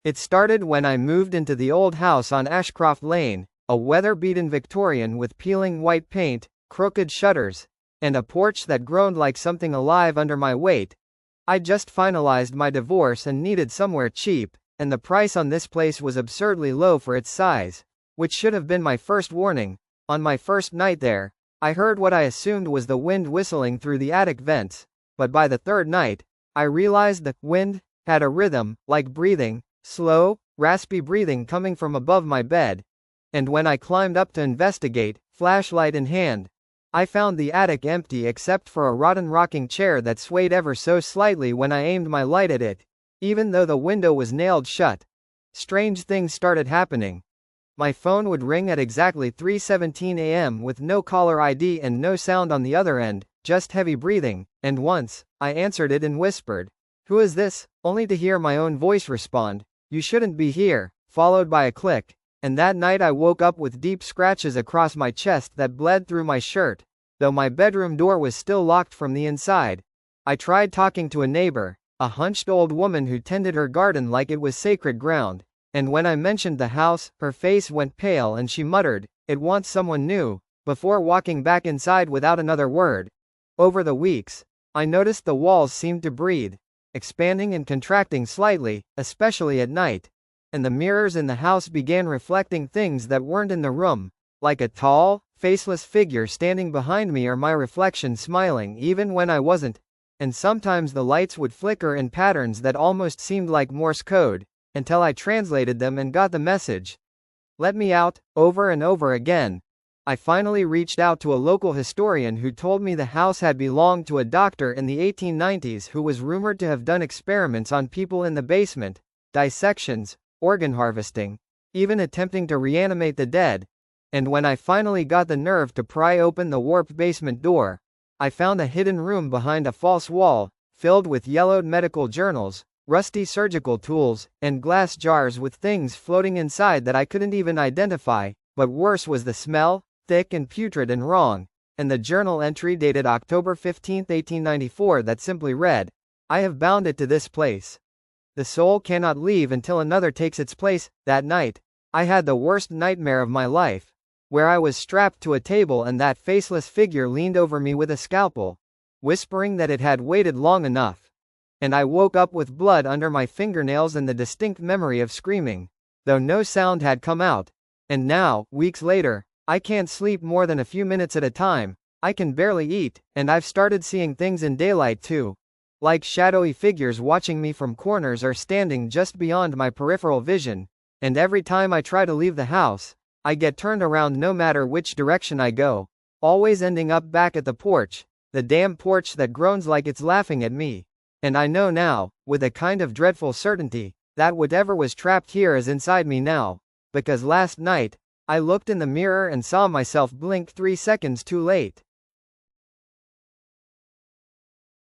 It started when I moved into the old house on Ashcroft Lane, a weather-beaten Victorian with peeling white paint, crooked shutters, and a porch that groaned like something alive under my weight. I'd just finalized my divorce and needed somewhere cheap, and the price on this place was absurdly low for its size, which should have been my first warning. On my first night there, I heard what I assumed was the wind whistling through the attic vents, but by the third night, I realized the wind had a rhythm, like breathing, slow, raspy breathing coming from above my bed. And when I climbed up to investigate, flashlight in hand, I found the attic empty except for a rotten rocking chair that swayed ever so slightly when I aimed my light at it, even though the window was nailed shut. Strange things started happening. My phone would ring at exactly 3:17 a.m. with no caller ID and no sound on the other end, just heavy breathing, and once, I answered it and whispered, "Who is this?" only to hear my own voice respond, "You shouldn't be here," followed by a click. And that night I woke up with deep scratches across my chest that bled through my shirt, though my bedroom door was still locked from the inside. I tried talking to a neighbor, a hunched old woman who tended her garden like it was sacred ground, and when I mentioned the house, her face went pale and she muttered, "It wants someone new," before walking back inside without another word. Over the weeks, I noticed the walls seemed to breathe, expanding and contracting slightly, especially at night. And the mirrors in the house began reflecting things that weren't in the room, like a tall, faceless figure standing behind me or my reflection smiling even when I wasn't. And sometimes the lights would flicker in patterns that almost seemed like Morse code, until I translated them and got the message. "Let me out," over and over again. I finally reached out to a local historian who told me the house had belonged to a doctor in the 1890s who was rumored to have done experiments on people in the basement, dissections, organ harvesting, even attempting to reanimate the dead. And when I finally got the nerve to pry open the warped basement door, I found a hidden room behind a false wall, filled with yellowed medical journals, rusty surgical tools, and glass jars with things floating inside that I couldn't even identify. But worse was the smell, thick and putrid and wrong, and the journal entry dated October 15, 1894 that simply read, "I have bound it to this place. The soul cannot leave until another takes its place." That night, I had the worst nightmare of my life, where I was strapped to a table and that faceless figure leaned over me with a scalpel, whispering that it had waited long enough. And I woke up with blood under my fingernails and the distinct memory of screaming, though no sound had come out. And now, weeks later, I can't sleep more than a few minutes at a time, I can barely eat, and I've started seeing things in daylight too. Like shadowy figures watching me from corners or standing just beyond my peripheral vision, and every time I try to leave the house, I get turned around no matter which direction I go, always ending up back at the porch, the damn porch that groans like it's laughing at me. And I know now, with a kind of dreadful certainty, that whatever was trapped here is inside me now, because last night, I looked in the mirror and saw myself blink 3 seconds too late.